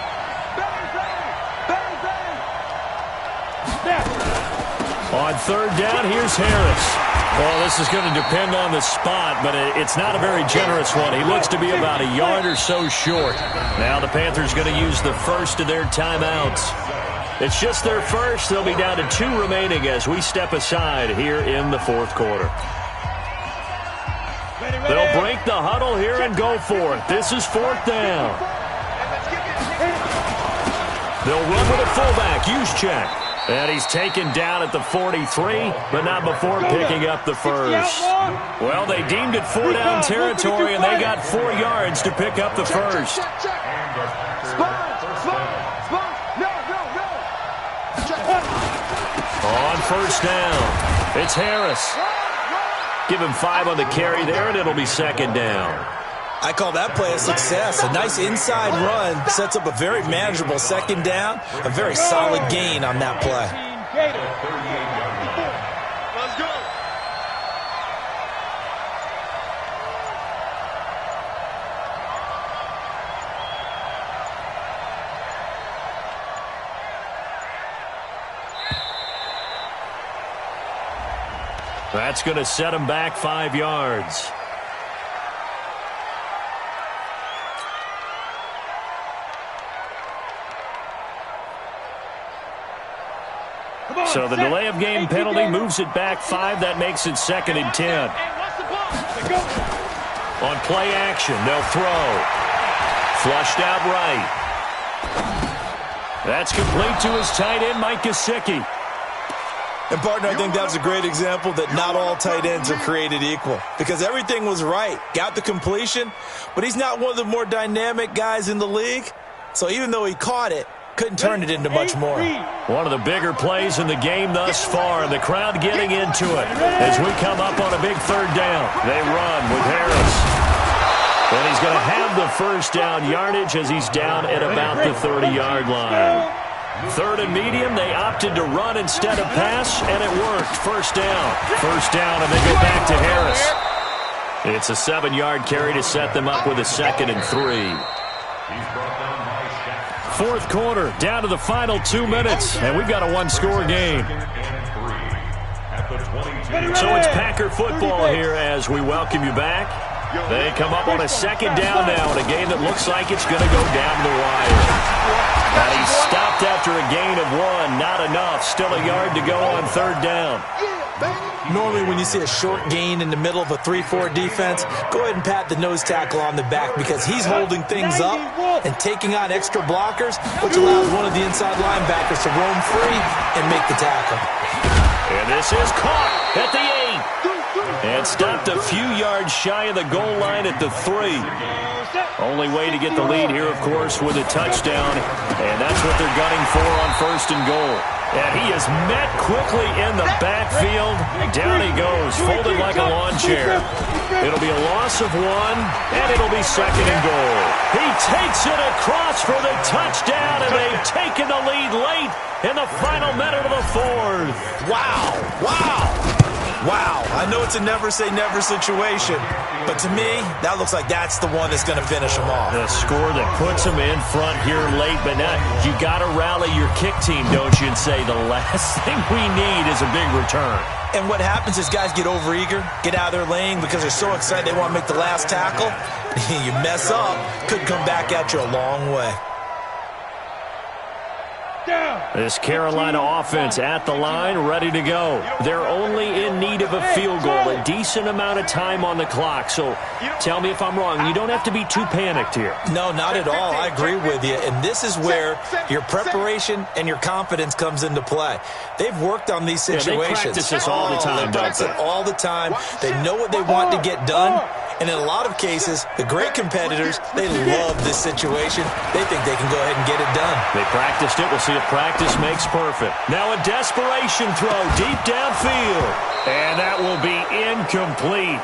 On third down, here's Harris. Well, this is going to depend on the spot, but it's not a very generous one. He looks to be about a yard or so short. Now the Panthers going to use the first of their timeouts. It's just their first. They'll be down to 2 remaining as we step aside here in the fourth quarter. They'll break the huddle here and go for it. This is fourth down. They'll run with a fullback. Juszczyk. And he's taken down at the 43, but not before picking up the first. Well, they deemed it 4-down territory, and they got 4 yards to pick up the first. On first down, it's Harris. Give him 5 on the carry there, and it'll be second down. I call that play a success. A nice inside run sets up a very manageable second down. A very solid gain on that play. Let's go. That's going to set him back 5 yards. So the delay of game penalty moves it back 5. That makes it 2nd and 10. On play action, they'll throw. Flushed out right. That's complete to his tight end, Mike Gesicki. And, partner, I think that's a great example that not all tight ends are created equal. Because everything was right. Got the completion, but he's not one of the more dynamic guys in the league. So even though he caught it, couldn't turn it into much more. One of the bigger plays in the game thus far, and the crowd getting into it as we come up on a big third down. They run with Harris. And he's going to have the first down yardage as he's down at about the 30-yard line. Third and medium, they opted to run instead of pass, and it worked. First down. First down, and they go back to Harris. It's a 7-yard carry to set them up with a 2nd and 3. Fourth quarter, down to the final 2 minutes, and we've got a 1-score game. So it's Packer football here as we welcome you back. They come up on a 2nd down now in a game that looks like it's going to go down the wire. And he's stopped after a gain of 1. Not enough. Still a yard to go on third down. Normally when you see a short gain in the middle of a 3-4 defense, go ahead and pat the nose tackle on the back because he's holding things up and taking on extra blockers, which allows one of the inside linebackers to roam free and make the tackle. And this is caught at the 8. And stopped a few yards shy of the goal line at the 3. Only way to get the lead here, of course, with a touchdown. And that's what they're gunning for on 1st and goal. And he is met quickly in the backfield. Down he goes, folded like a lawn chair. It'll be a loss of 1, and it'll be 2nd and goal. He takes it across for the touchdown, and they've taken the lead late in the final minute of the 4th. Wow. Wow. I know it's a never-say-never situation, but to me, that looks like that's the one that's going to finish them off. The score that puts them in front here late, but now you got to rally your kick team, don't you, and say the last thing we need is a big return. And what happens is guys get overeager, get out of their lane because they're so excited they want to make the last tackle. You mess up, could come back at you a long way. This Carolina offense at the line, ready to go. They're only in need of a field goal, a decent amount of time on the clock. So tell me if I'm wrong. You don't have to be too panicked here. No, not at all. I agree with you. And this is where your preparation and your confidence comes into play. They've worked on these situations. They practice this all the time, they practice it all the time. They know what they want to get done. And in a lot of cases, the great competitors, they love this situation. They think they can go ahead and get it done. They practiced it. We'll see if practice makes perfect. Now a desperation throw deep downfield. And that will be incomplete.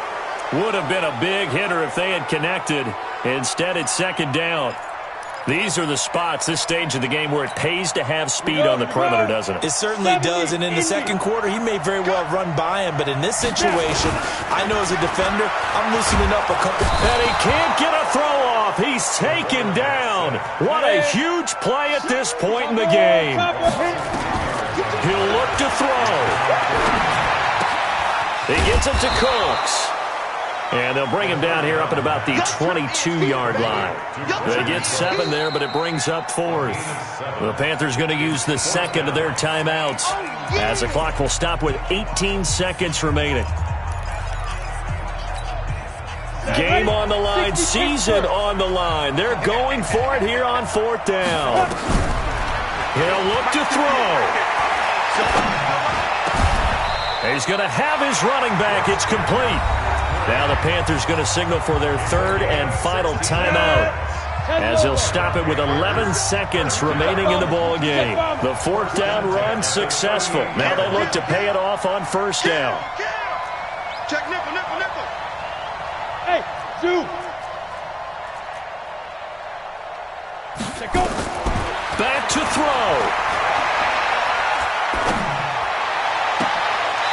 Would have been a big hitter if they had connected. Instead, it's 2nd down. These are the spots, this stage of the game, where it pays to have speed on the perimeter, doesn't it? It certainly does, and in the second quarter, he may very well run by him, but in this situation, I know as a defender, I'm loosening up a couple. And he can't get a throw off. He's taken down. What a huge play at this point in the game. He'll look to throw. He gets it to Cooks. And they'll bring him down here up at about the 22-yard line. They get 7 there, but it brings up 4th. The Panthers going to use the second of their timeouts as the clock will stop with 18 seconds remaining. Game on the line, season on the line. They're going for it here on 4th down. He'll look to throw. He's going to have his running back. It's complete. Now the Panthers going to signal for their 3rd and final timeout as they'll stop it with 11 seconds remaining in the ball game. The 4th down run successful. Now they look to pay it off on 1st down. Check nickel. Hey, two. Check go. Back to throw.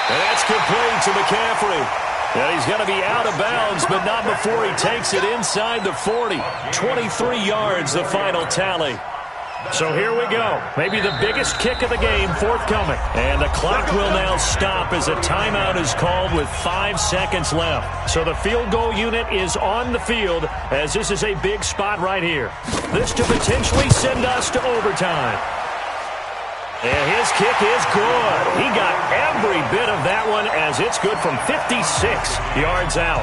And that's complete to McCaffrey. And he's going to be out of bounds, but not before he takes it inside the 40. 23 yards, the final tally. So here we go. Maybe the biggest kick of the game forthcoming. And the clock will now stop as a timeout is called with 5 seconds left. So the field goal unit is on the field as this is a big spot right here. This to potentially send us to overtime. And his kick is good. He got every bit of that one as it's good from 56 yards out.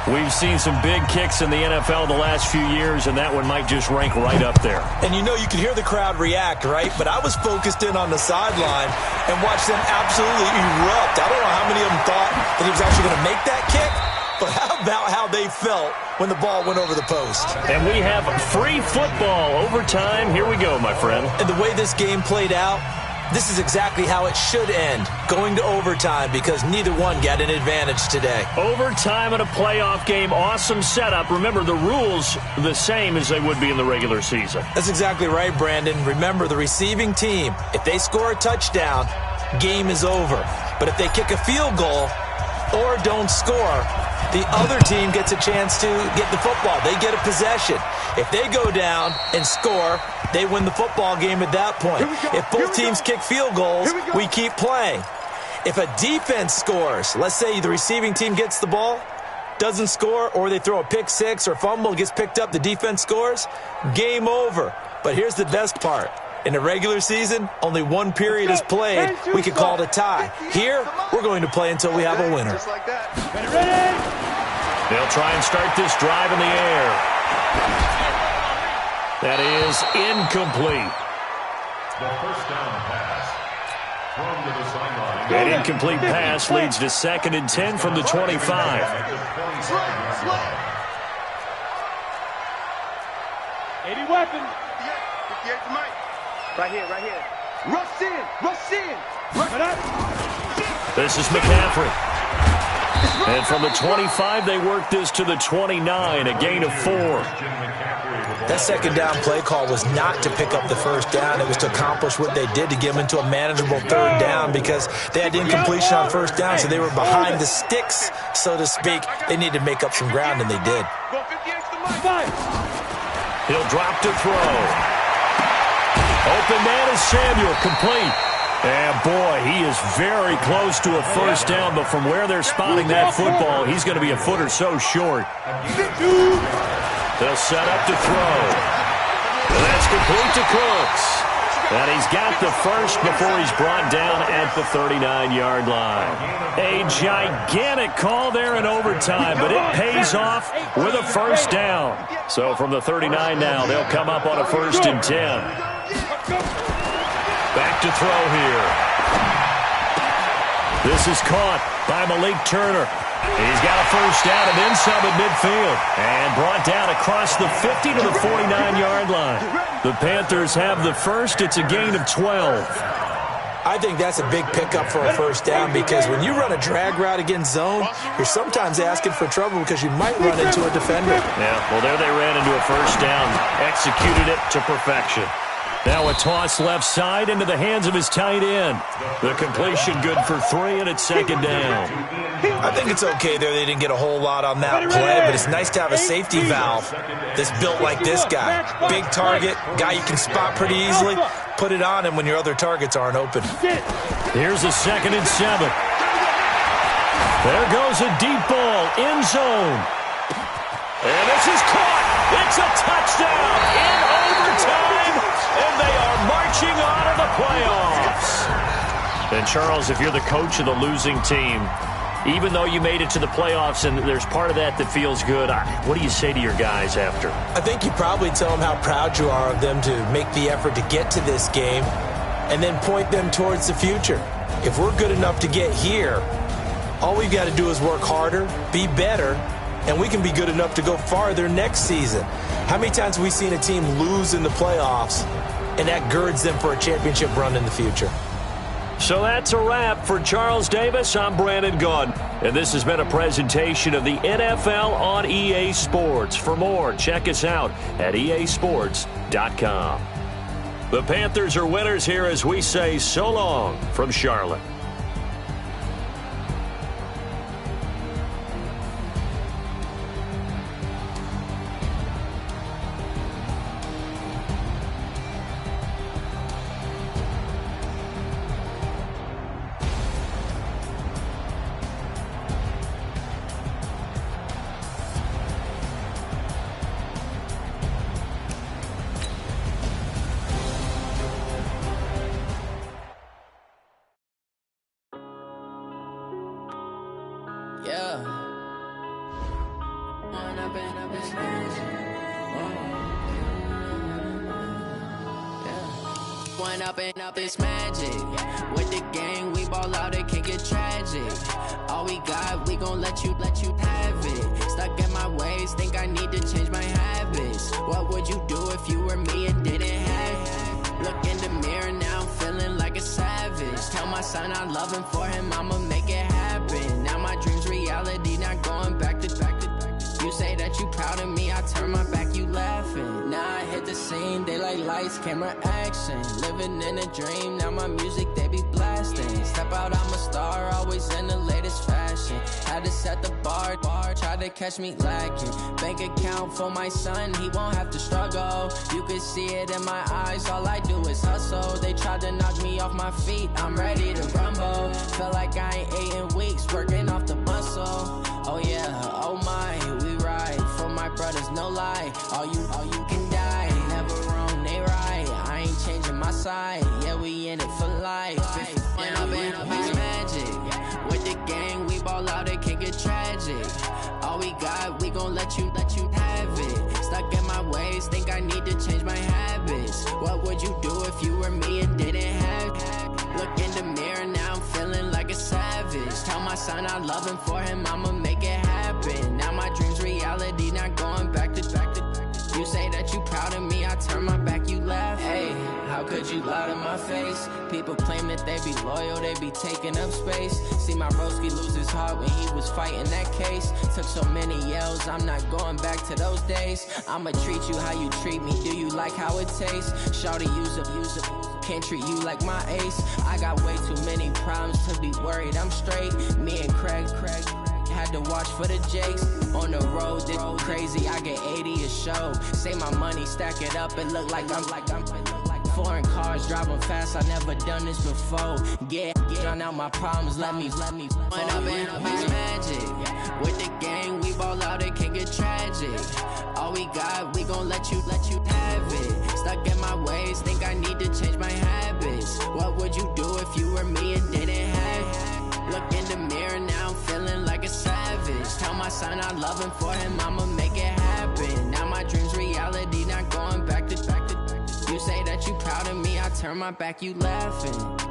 We've seen some big kicks in the NFL the last few years, and that one might just rank right up there. And you know, you can hear the crowd react, right? But I was focused in on the sideline and watched them absolutely erupt. I don't know how many of them thought that he was actually going to make that kick, but how about how they felt when the ball went over the post? And we have free football overtime. Here we go, my friend. And the way this game played out, this is exactly how it should end, going to overtime, because neither one got an advantage today. Overtime in a playoff game, awesome setup. Remember, the rules the same as they would be in the regular season. That's exactly right, Brandon. Remember, the receiving team, if they score a touchdown, game is over. But if they kick a field goal or don't score, the other team gets a chance to get the football. They get a possession. If they go down and score, they win the football game at that point. If both teams kick field goals, we keep playing. If a defense scores, let's say the receiving team gets the ball, doesn't score, or they throw a pick six or fumble, gets picked up, the defense scores, game over. But here's the best part. In the regular season, only one period is played. We could call it a tie. Here, we're going to play until we have a winner. They'll try and start this drive in the air. That is incomplete. The first down pass from the sideline. That incomplete pass leads to 2nd and 10 from the 25. Any weapon. Right here. Rush in. This is McCaffrey. And from the 25, they work this to the 29, a gain of 4. That second down play call was not to pick up the first down. It was to accomplish what they did to get them into a manageable 3rd down because they had incompletion on 1st down, so they were behind the sticks, so to speak. They needed to make up some ground, and they did. He'll drop to throw. Open man is Samuel, complete. And boy, he is very close to a first down, but from where they're spotting that football, he's going to be a foot or so short. They'll set up to throw. And that's complete to Cooks. And he's got the first before he's brought down at the 39-yard line. A gigantic call there in overtime, but it pays off with a first down. So from the 39 now, they'll come up on a 1st and 10. Back to throw here. This is caught by Malik Turner. He's got a first down and then some at midfield. And brought down across the 50 to the 49-yard line. The Panthers have the first. It's a gain of 12. I think that's a big pickup for a first down because when you run a drag route against zone, you're sometimes asking for trouble because you might run into a defender. Yeah, well, there they ran into a first down. Executed it to perfection. Now a toss left side into the hands of his tight end. The completion good for 3, and it's 2nd down. I think it's okay there. They didn't get a whole lot on that play, but it's nice to have a safety valve that's built like this guy. Big target, guy you can spot pretty easily, put it on him when your other targets aren't open. Here's a 2nd and 7. There goes a deep ball, end zone. And this is caught. It's a touchdown in overtime, and they are marching on to the playoffs. And, Charles, if you're the coach of the losing team, even though you made it to the playoffs and there's part of that feels good, what do you say to your guys after? I think you probably tell them how proud you are of them to make the effort to get to this game and then point them towards the future. If we're good enough to get here, all we've got to do is work harder, be better, and we can be good enough to go farther next season. How many times have we seen a team lose in the playoffs, and that girds them for a championship run in the future? So that's a wrap. For Charles Davis, I'm Brandon Gunn. And this has been a presentation of the NFL on EA Sports. For more, check us out at easports.com. The Panthers are winners here as we say so long from Charlotte. Up this magic with the gang, we ball out, it can get tragic. All we got, we gon' let you have it. Stuck in my ways, think I need to change my habits. What would you do if you were me and didn't have it? Look in the mirror now, I'm feeling like a savage. Tell my son I love him, for him I'ma make it happen. Now my dream's reality, not going back to. You say that you proud of me, I turn my back, you laughing. Now I hit the scene, they like lights, camera, action. Living in a dream, now my music, they be blasting. Step out, I'm a star, always in the latest fashion. Had to set the bar, try to catch me lacking. Bank account for my son, he won't have to struggle. You can see it in my eyes, all I do is hustle. They tried to knock me off my feet, I'm ready to rumble. Felt like I ain't ate in weeks, working off the muscle. Oh yeah, oh my, we ride for my brothers, no lie. All you can die, never wrong, they right. I ain't changing my side, yeah, we in it for life. When up in it's magic, with the gang, we ball out, it can get tragic. All we got, we gon' let you have it. Stuck in my ways, think I need to change my habits. What would you do if you were me and didn't have it? Look in the mirror, now I'm feeling like a savage. Tell my son I love him, for him I'ma make it happen. Now my dream's reality, not going back to. You say that you proud of me, I turn my back, you laugh. Hey, how could you lie to my face? People claim that they be loyal, they be taking up space. See my broski lose his heart when he was fighting that case. Took so many yells, I'm not going back to those days. I'ma treat you how you treat me, do you like how it tastes? Shawty, use up, can't treat you like my ace. I got way too many problems to be worried, I'm straight. Me and Craig had to watch for the Jakes. On the road, this crazy, I get 80 a show. Say my money, stack it up, it look like I'm foreign cars, driving fast, I never done this before. Get on out my problems, let me. When up in it's magic, with the gang, we ball out, it can get tragic. All we got, we gon' let you have it. Stuck in my ways, think I need to change my habits. What would you do if you were me and didn't have it? Look in the mirror, now I'm feeling like a savage. Tell my son I love him, for him I'ma make it happen. Now my dream's reality, not going back to. You say that you proud of me, I turn my back, you laughing.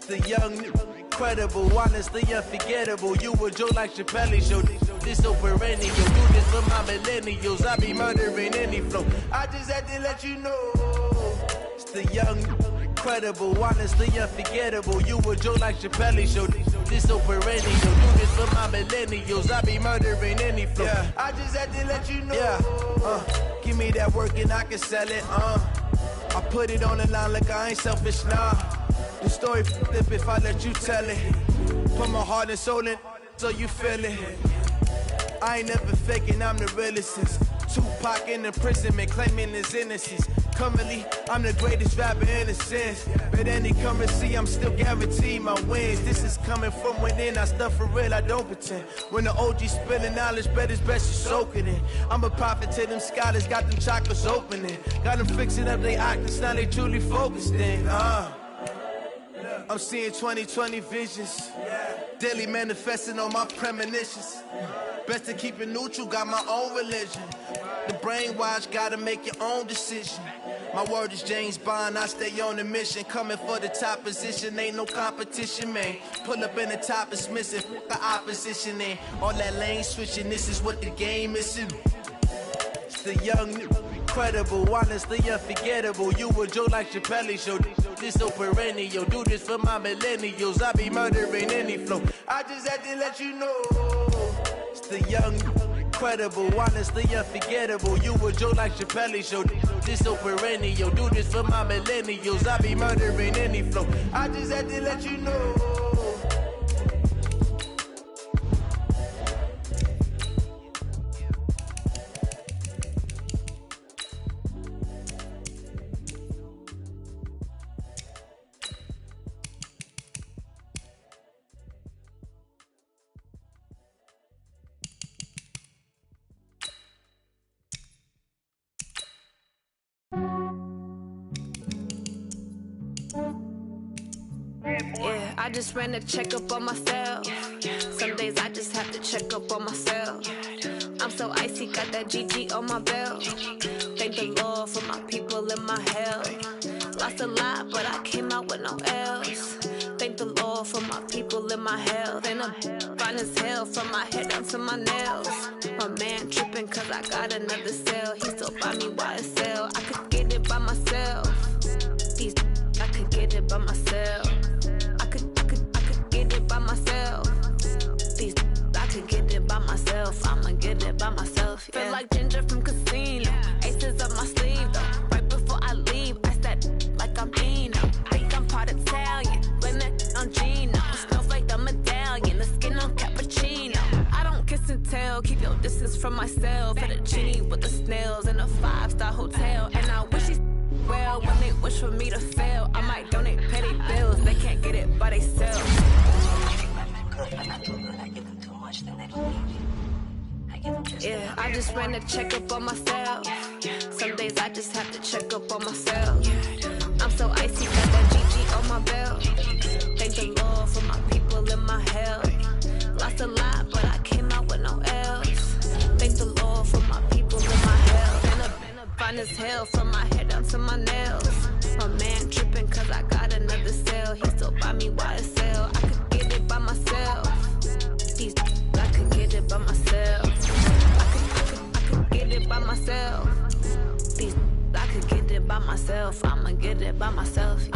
The young, incredible, honestly unforgettable. You a Joe like Chappelle show. This so perennial. Do this for my millennials. I be murdering any flow. I just had to let you know. It's the young, incredible, honestly unforgettable. You a joke like Chappelle show. This so perennial. Do this for my millennials. I be murdering any flow. Yeah. I just had to let you know. Yeah. Give me that work and I can sell it. I put it on the line like I ain't selfish, nah. The story flip if I let you tell it. Put my heart and soul in so you feel it. I ain't never faking, I'm the realest since Tupac in imprisonment, claiming his innocence. Currently, I'm the greatest rapper in a sense. But any currency, I'm still guaranteed my wins. This is coming from within, I stuff for real, I don't pretend. When the OG spilling knowledge, bet it's best you soak it in. I'm a prophet to them scholars, got them chakras opening. Got them fixing up they octaves, now they truly focused in. I'm seeing 2020 visions. Daily manifesting on my premonitions. Best to keep it neutral, got my own religion. The brainwash, gotta make your own decision. My word is James Bond, I stay on the mission. Coming for the top position, ain't no competition, man. Pull up in the top, it's missing, the opposition in. All that lane switching, this is what the game is. It's the young, incredible, honestly unforgettable. You a joke like Chappelle show. This so perennial, do this for my millennials. I be murdering any flow. I just had to let you know. It's the young, incredible, honestly unforgettable. You a joke like Chappelle show. This so perennial, do this for my millennials. I be murdering any flow. I just had to let you know. Yeah, I just ran a checkup on myself. Some days I just have to check up on myself. I'm so icy, got that GG on my belt. Thank the Lord for my people in my health. Lost a lot, but I came out with no L's. Thank the Lord for my people in my health. And I'm fine as hell from my head down to my nails. My man tripping cause I got another cell. He still buy me YSL. I could get it by myself. I could get it by myself. I could get it by myself. I could get it by myself. I'ma get it by myself. Yeah. Feel like Ginger from Casino. Aces up my sleeve though. Right before I leave, I said like I'm Dino. Think I'm part Italian. Blame that on Gino. Snowflake the medallion. The skin on cappuccino. I don't kiss and tell. Keep your distance from myself. At a genie with the snails in a 5-star hotel. And I wish he's well, when they wish for me to fail, I might donate petty bills. They can't get it by themselves. Yeah, I just ran a checkup on myself. Some days I just have to check up on myself. I'm so icy, got that GG on my belt. Thank the Lord for my people in my health. Lost a lot, but I came out with no L's. Thank the Lord for my people in my health. Fine as hell from my head down to my nails. My man tripping cause I got another cell. He still buy me YSL. I could get it by myself. I could get it by myself. I could get it by myself. I could get it by myself. I'ma get it by myself.